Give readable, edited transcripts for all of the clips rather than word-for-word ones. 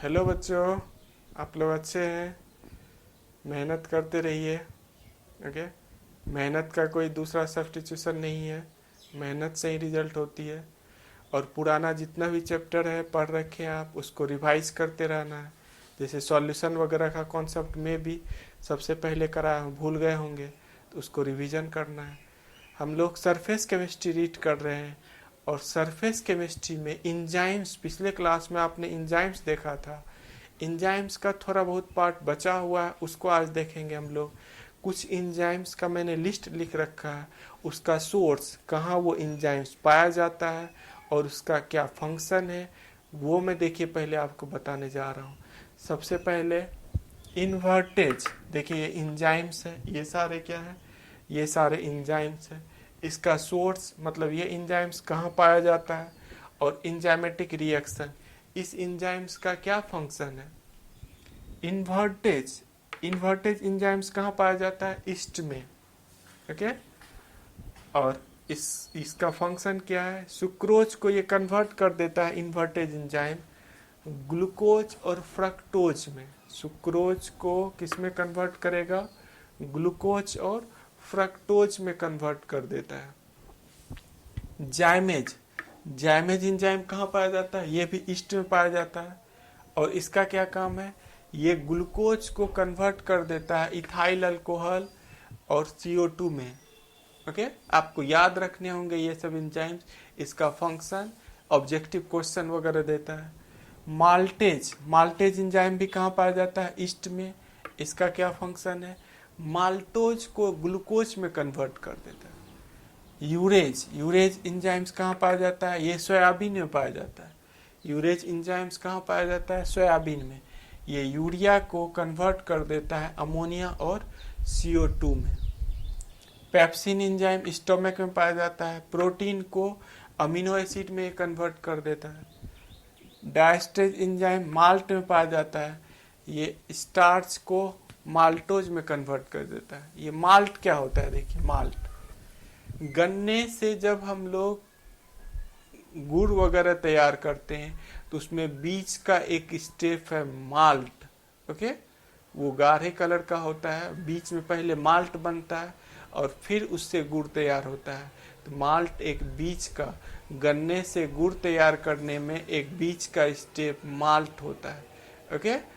Hello बच्चों, आप लोग अच्छे हैं। मेहनत करते रहिए। ओके। मेहनत का कोई दूसरा सब्स्टिट्यूशन नहीं है। मेहनत से ही रिजल्ट होती है। और पुराना जितना भी चैप्टर है पढ़ रखे हैं आप, उसको रिवाइज करते रहना है। जैसे सॉल्यूशन वगैरह का कॉन्सेप्ट में भी सबसे पहले करा भूल गए होंगे, तो उसको रिवीजन करना है। हम लोग सरफेस केमिस्ट्री रीड कर रहे हैं। और सरफेस केमिस्ट्री में इंजाइम्स, पिछले क्लास में आपने इंजाइम्स देखा था। इंजाइम्स का थोड़ा बहुत पार्ट बचा हुआ है, उसको आज देखेंगे हम लोग। कुछ इंजाइम्स का मैंने लिस्ट लिख रखा है, उसका सोर्स, कहाँ वो इंजाइम्स पाया जाता है और उसका क्या फंक्शन है, वो मैं देखिए पहले आपको बताने जा रहा हूँ। सबसे पहले इन्वर्टेज। देखिए ये इंजाइम्स है, ये सारे क्या है, ये सारे इंजाइम्स है। इसका सोर्स मतलब ये इंजाइम्स कहाँ पाया जाता है, और इंजाइमेटिक रिएक्शन, इस इंजाइम्स का क्या फंक्शन है। इन्वर्टेज, इन्वर्टेज इंजाइम्स कहाँ पाया जाता है, ईस्ट में। ओके। और इसका फंक्शन क्या है, सुक्रोज को ये कन्वर्ट कर देता है इन्वर्टेज इंजाइम ग्लूकोज और फ्रक्टोज में। सुक्रोज को किस में कन्वर्ट करेगा, ग्लूकोज और फ्रक्टोज में कन्वर्ट कर देता है। जाइमेज, जाइमेज इंजाइम कहाँ पाया जाता है, ये भी ईस्ट में पाया जाता है। और इसका क्या काम है, ये ग्लूकोज को कन्वर्ट कर देता है इथाइल अल्कोहल और CO2 में। ओके। आपको याद रखने होंगे ये सब इंजाइम्स, इसका फंक्शन, ऑब्जेक्टिव क्वेश्चन वगैरह देता है। माल्टेज, माल्टेज इंजाइम भी कहाँ पाया जाता है, ईस्ट में। इसका क्या फंक्शन है, माल्टोज को ग्लूकोज में कन्वर्ट कर देता है। यूरेज, यूरेज इंजाइम्स कहाँ पाया जाता है, ये सोयाबीन में पाया जाता है। यूरेज इंजाइम्स कहाँ पाया जाता है, सोयाबीन में। ये यूरिया को कन्वर्ट कर देता है अमोनिया और CO2 में। पेप्सिन इंजाइम स्टोमक में पाया जाता है, प्रोटीन को अमीनो एसिड में कन्वर्ट कर देता है। डायस्टेज इंजाइम माल्ट में पाया जाता है, ये स्टार्च को माल्टोज में कन्वर्ट कर देता है। ये माल्ट क्या होता है, देखिए माल्ट, गन्ने से जब हम लोग गुड़ वगैरह तैयार करते हैं तो उसमें बीच का एक स्टेप है माल्ट। ओके। वो गाढ़े कलर का होता है, बीच में पहले माल्ट बनता है और फिर उससे गुड़ तैयार होता है। तो माल्ट एक बीच का, गन्ने से गुड़ तैयार करने में एक बीच का स्टेप माल्ट होता है। ओके।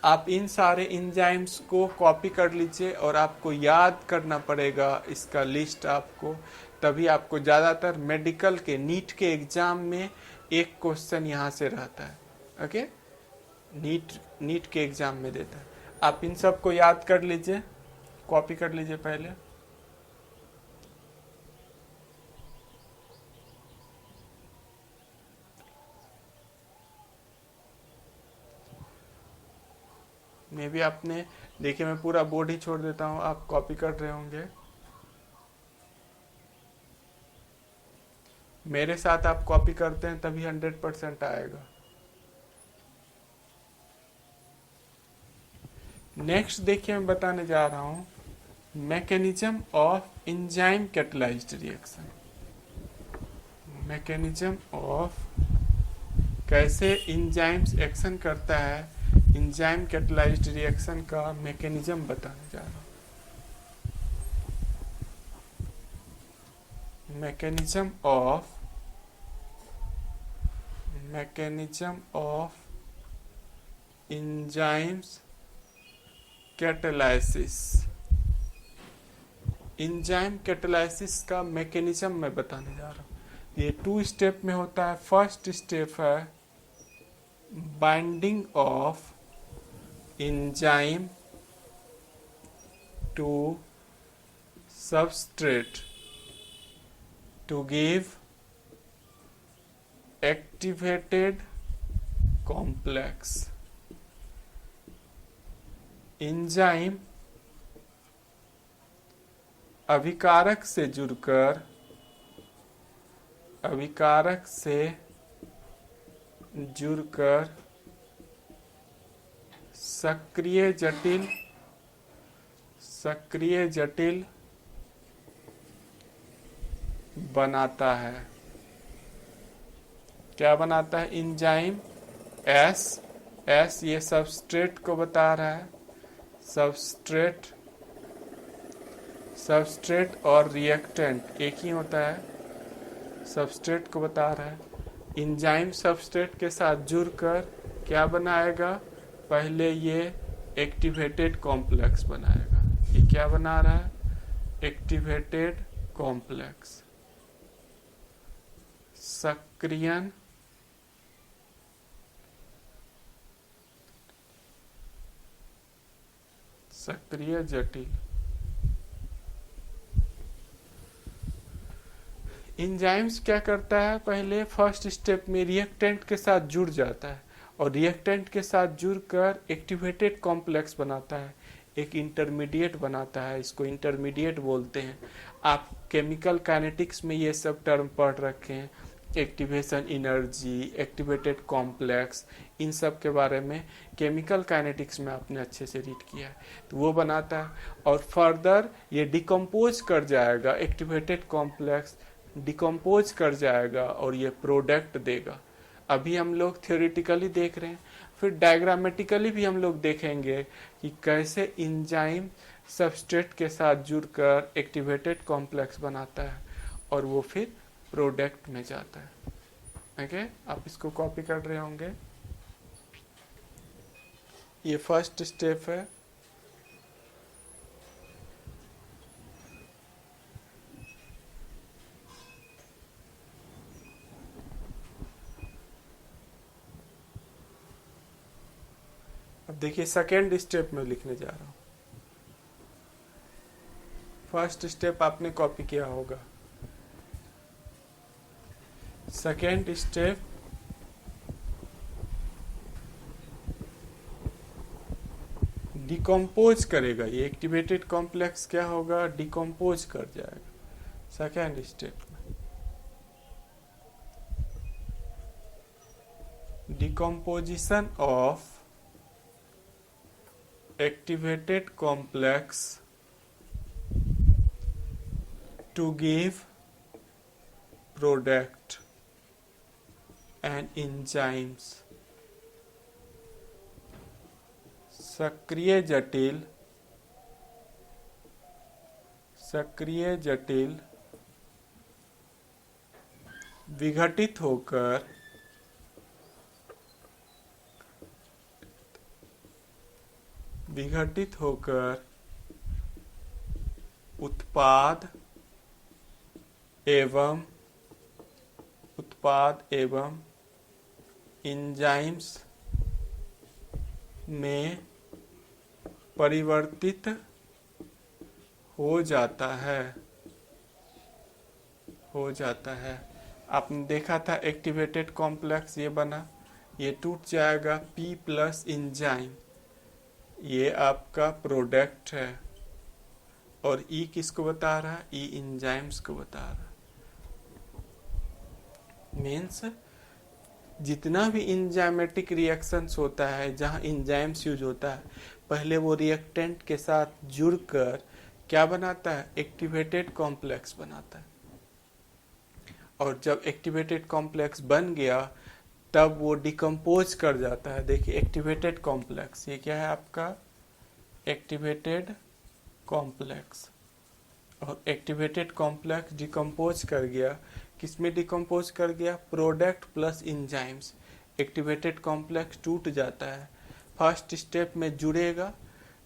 आप इन सारे इंजाइम्स को कॉपी कर लीजिए और आपको याद करना पड़ेगा इसका लिस्ट आपको, तभी आपको ज़्यादातर मेडिकल के नीट के एग्जाम में एक क्वेश्चन यहाँ से रहता है। ओके। नीट के एग्जाम में देता है। आप इन सब को याद कर लीजिए, कॉपी कर लीजिए पहले। मे भी आपने, देखिए मैं पूरा बोर्ड ही छोड़ देता हूँ, आप कॉपी कर रहे होंगे। मेरे साथ आप कॉपी करते हैं तभी 100% आएगा। नेक्स्ट देखिए मैं बताने जा रहा हूं mechanism of enzyme catalysed reaction. Mechanism of, कैसे इंजाइम्स एक्शन करता है, इंजाइम कैटलाइज्ड रिएक्शन का मैकेनिज्म बताने जा रहा हूं। Mechanism of enzymes catalysis. Enzyme catalysis का मैकेनिज्म मैं बताने जा रहा हूँ। ये 2 स्टेप में होता है। फर्स्ट स्टेप है binding of enzyme to substrate to give activated complex. Enzyme अभिकारक से जुड़कर सक्रिय जटिल बनाता है। क्या बनाता है, इंजाइम S एस ये सबस्ट्रेट को बता रहा है, सबस्ट्रेट और रिएक्टेंट एक ही होता है, सबस्ट्रेट को बता रहा है। इंजाइम सबस्ट्रेट के साथ जुड़कर क्या बनाएगा, पहले ये एक्टिवेटेड कॉम्प्लेक्स बनाएगा। ये क्या बना रहा है, एक्टिवेटेड कॉम्प्लेक्स, सक्रियण सक्रिय जटिल। इंजाइम्स क्या करता है, पहले फर्स्ट स्टेप में रिएक्टेंट के साथ जुड़ जाता है और रिएक्टेंट के साथ जुड़कर एक्टिवेटेड कॉम्प्लेक्स बनाता है, एक इंटरमीडिएट बनाता है, इसको इंटरमीडिएट बोलते हैं। आप केमिकल काइनेटिक्स में ये सब टर्म पढ़ रखे हैं, एक्टिवेशन एनर्जी, एक्टिवेटेड कॉम्प्लेक्स, इन सब के बारे में केमिकल काइनेटिक्स में आपने अच्छे से रीड किया है। तो वो बनाता है और फर्दर ये डिकम्पोज कर जाएगा, एक्टिवेटेड कॉम्प्लेक्स डिकम्पोज कर जाएगा और ये प्रोडक्ट देगा। अभी हम लोग थ्योरेटिकली देख रहे हैं, फिर डायग्रामेटिकली भी हम लोग देखेंगे कि कैसे इंजाइम सबस्ट्रेट के साथ जुड़कर एक्टिवेटेड कॉम्प्लेक्स बनाता है और वो फिर प्रोडक्ट में जाता है। ओके, आप इसको कॉपी कर रहे होंगे। ये फर्स्ट स्टेप है। अब देखिए सेकेंड स्टेप में लिखने जा रहा हूं। फर्स्ट स्टेप आपने कॉपी किया होगा। सेकेंड स्टेप डिकम्पोज करेगा, ये एक्टिवेटेड कॉम्प्लेक्स क्या होगा, डिकम्पोज कर जाएगा सेकेंड स्टेप में। Decomposition of activated complex to give product and enzymes। सक्रिय जटिल विघटित होकर उत्पाद एवं एंजाइम्स में परिवर्तित हो जाता है। आपने देखा था एक्टिवेटेड कॉम्प्लेक्स ये बना, ये टूट जाएगा P प्लस इंजाइम, ये आपका प्रोडक्ट है। और E किसको बता रहा है, E इंजाइम्स को बता रहा है। मीन्स जितना भी इंजाइमेटिक रिएक्शंस होता है जहां इंजाइम्स यूज होता है, पहले वो रिएक्टेंट के साथ जुड़कर क्या बनाता है, एक्टिवेटेड कॉम्प्लेक्स बनाता है। और जब एक्टिवेटेड कॉम्प्लेक्स बन गया तब वो डिकम्पोज कर जाता है। देखिए एक्टिवेटेड कॉम्प्लेक्स, ये क्या है आपका एक्टिवेटेड कॉम्प्लेक्स, और एक्टिवेटेड कॉम्प्लेक्स डिकम्पोज कर गया, किसमें डिकम्पोज कर गया, product plus enzymes. Activated complex टूट जाता है, फर्स्ट स्टेप में जुड़ेगा,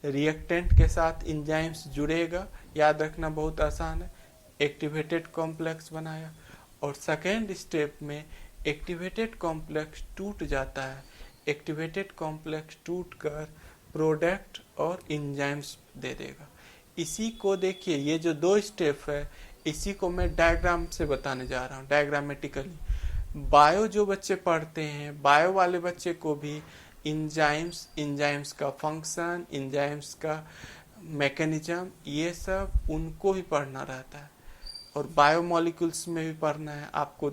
रिएक्टेंट के साथ इंजाइम्स जुड़ेगा, याद रखना बहुत आसान है, एक्टिवेटेड कॉम्प्लेक्स बनाया। और सेकेंड स्टेप में एक्टिवेटेड कॉम्प्लेक्स टूट जाता है, एक्टिवेटेड कॉम्प्लेक्स टूट कर प्रोडक्ट और इंजाइम्स दे देगा। इसी को देखिए, ये जो दो स्टेप है इसी को मैं डायग्राम से बताने जा रहा हूँ, डायग्रामेटिकली। बायो जो बच्चे पढ़ते हैं, बायो वाले बच्चे को भी इंजाइम्स का फंक्शन, इंजाइम्स का मैकेनिज्म, ये सब उनको भी पढ़ना रहता है। और बायोमोलिक्यूल्स में भी पढ़ना है आपको।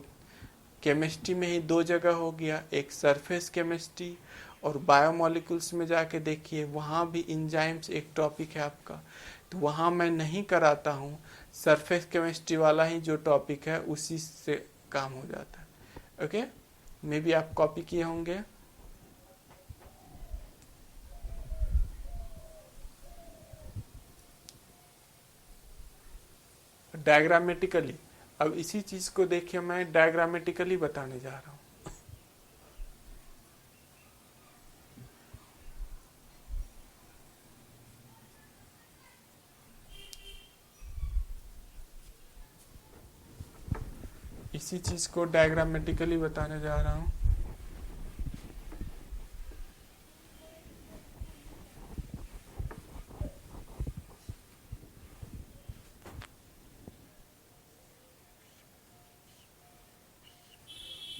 केमिस्ट्री में ही दो जगह हो गया, एक सरफेस केमिस्ट्री, और बायोमोलिक्यूल्स में जाके देखिए वहाँ भी इंजाइम्स एक टॉपिक है आपका। तो वहाँ मैं नहीं कराता हूँ, सरफेस केमिस्ट्री वाला ही जो टॉपिक है उसी से काम हो जाता है। ओके, मे बी आप कॉपी किए होंगे। डायग्रामेटिकली। अब इसी चीज को देखिए मैं डायग्रामेटिकली बताने जा रहा हूँ। इसी चीज को डायग्रामेटिकली बताने जा रहा हूँ।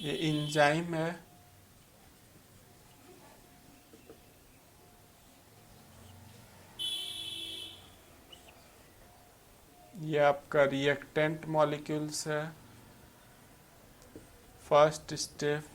ये इंजाइम है, ये आपका रिएक्टेंट मॉलिक्यूल्स है। फर्स्ट स्टेप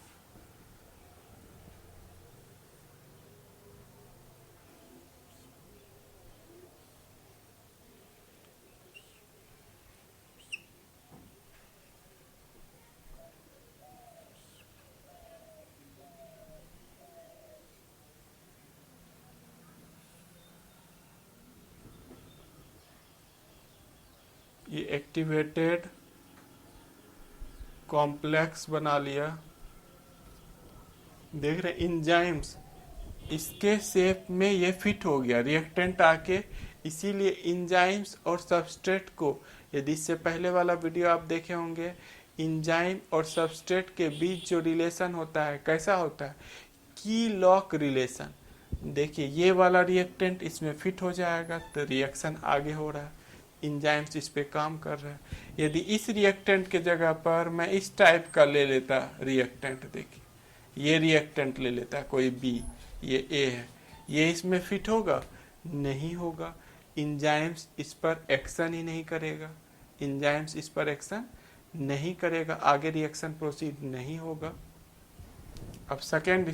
ये एक्टिवेटेड कॉम्प्लेक्स बना लिया। देख रहे इंजाइम्स, इसके शेप में ये फिट हो गया रिएक्टेंट आके, इसीलिए इंजाइम्स और सबस्ट्रेट को, यदि इससे पहले वाला वीडियो आप देखे होंगे, इंजाइम और सबस्ट्रेट के बीच जो रिलेशन होता है कैसा होता है, की लॉक रिलेशन। देखिए ये वाला रिएक्टेंट इसमें फिट हो जाएगा तो रिएक्शन आगे हो रहा है, इंजाइम्स इस पे काम कर रहे हैं। यदि इस रिएक्टेंट के जगह पर मैं इस टाइप का ले लेता रिएक्टेंट, देखिए ये रिएक्टेंट ले लेता है कोई बी, ये ए है, ये इसमें फिट होगा? नहीं होगा। इंजाइम्स इस पर एक्शन ही नहीं करेगा, इंजाइम्स इस पर एक्शन नहीं करेगा, आगे रिएक्शन प्रोसीड नहीं होगा। अब सेकेंड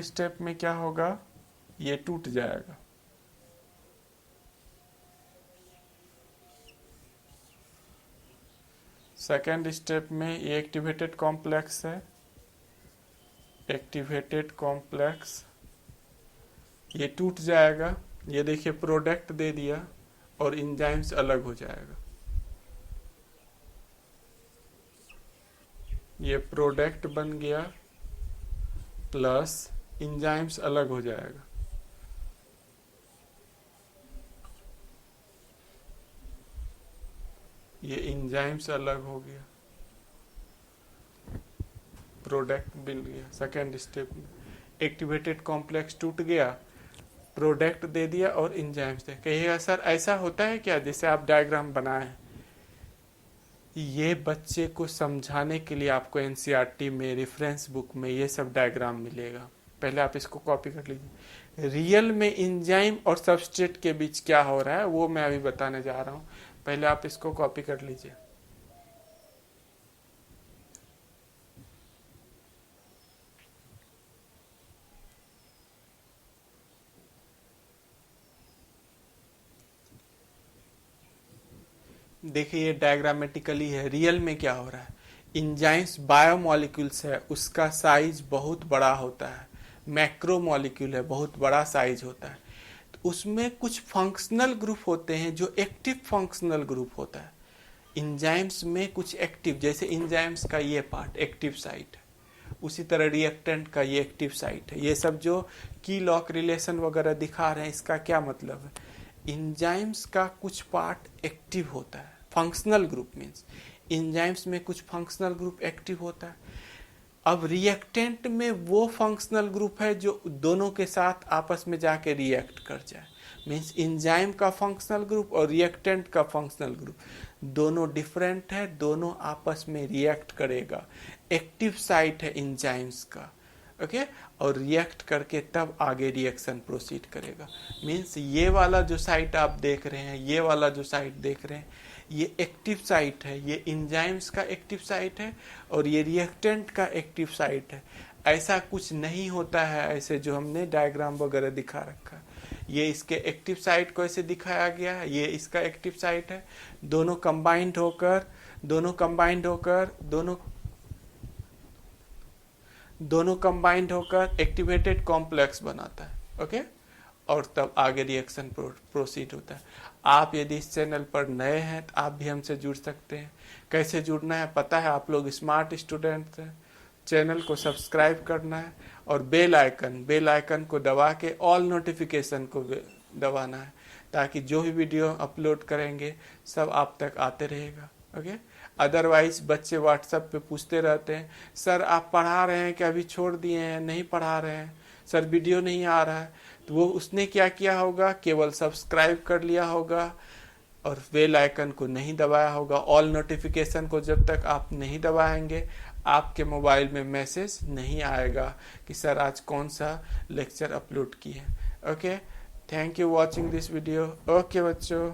स्टेप में क्या होगा, ये टूट जाएगा। सेकेंड स्टेप में ये एक्टिवेटेड कॉम्प्लेक्स है, एक्टिवेटेड कॉम्प्लेक्स ये टूट जाएगा। ये देखिए प्रोडक्ट दे दिया और इंजाइम्स अलग हो जाएगा। ये प्रोडक्ट बन गया प्लस इंजाइम्स अलग हो जाएगा। ये इंजाइम्स अलग हो गया, प्रोडक्ट मिल गया। सेकेंड स्टेप में एक्टिवेटेड कॉम्प्लेक्स टूट गया, प्रोडक्ट दे दिया और इंजाइम्स दे। कहिएगा सर ऐसा होता है क्या जैसे आप डायग्राम बनाए हैं? ये बच्चे को समझाने के लिए आपको एनसीईआरटी में, रेफरेंस बुक में ये सब डायग्राम मिलेगा। पहले आप इसको कॉपी कर लीजिए। रियल में इंजाइम और सबस्ट्रेट के बीच क्या हो रहा है वो मैं अभी बताने जा रहा हूँ, पहले आप इसको कॉपी कर लीजिए। देखिए ये डायग्रामेटिकली है। रियल में क्या हो रहा है, इंजाइम्स बायोमोलिक्यूल्स है, उसका साइज बहुत बड़ा होता है, मैक्रोमोलिक्यूल है, बहुत बड़ा साइज होता है। तो उसमें कुछ फंक्शनल ग्रुप होते हैं जो एक्टिव फंक्शनल ग्रुप होता है। इंजाइम्स में कुछ एक्टिव, जैसे इंजाइम्स का ये पार्ट एक्टिव साइट है, उसी तरह रिएक्टेंट का ये एक्टिव साइट है। ये सब जो की लॉक रिलेशन वगैरह दिखा रहे हैं, इसका क्या मतलब है, इंजाइम्स का कुछ पार्ट एक्टिव होता है। फंक्शनल ग्रुप मीन्स इंजाइम्स में कुछ फंक्शनल ग्रुप एक्टिव होता है। अब रिएक्टेंट में वो फंक्शनल ग्रुप है जो दोनों के साथ आपस में जाके रिएक्ट कर जाए। मीन्स इंजाइम का फंक्शनल ग्रुप और रिएक्टेंट का फंक्शनल ग्रुप दोनों डिफरेंट है, दोनों आपस में रिएक्ट करेगा। एक्टिव साइट है इंजाइम्स का, ओके, और रिएक्ट करके तब आगे रिएक्शन प्रोसीड करेगा। मीन्स ये वाला जो साइट आप देख रहे हैं, ये वाला जो साइट देख रहे हैं, ये एक्टिव साइट है, ये इंजाइम्स का एक्टिव साइट है और ये रिएक्टेंट का एक्टिव साइट है। ऐसा कुछ नहीं होता है ऐसे जो हमने डायग्राम वगैरह दिखा रखा है। ये इसके एक्टिव साइट को ऐसे दिखाया गया है, ये इसका एक्टिव साइट है, दोनों कंबाइंड होकर दोनों कंबाइंड होकर एक्टिवेटेड कॉम्प्लेक्स बनाता है, ओके। और तब आगे रिएक्शन प्रोसीड होता है। आप यदि इस चैनल पर नए हैं तो आप भी हमसे जुड़ सकते हैं। कैसे जुड़ना है पता है, आप लोग स्मार्ट स्टूडेंट्स हैं। चैनल को सब्सक्राइब करना है और बेल आइकन को दबा के ऑल नोटिफिकेशन को दबाना है, ताकि जो भी वीडियो अपलोड करेंगे सब आप तक आते रहेगा। ओके। अदरवाइज बच्चे व्हाट्सएप पे पूछते रहते हैं, सर आप पढ़ा रहे हैं कि अभी छोड़ दिए हैं, नहीं पढ़ा रहे हैं, सर वीडियो नहीं आ रहा है। तो वो उसने क्या किया होगा, केवल सब्सक्राइब कर लिया होगा और बेल आइकन को नहीं दबाया होगा। ऑल नोटिफिकेशन को जब तक आप नहीं दबाएंगे आपके मोबाइल में मैसेज नहीं आएगा कि सर आज कौन सा लेक्चर अपलोड किए। Okay, thank you watching this video. Okay बच्चों।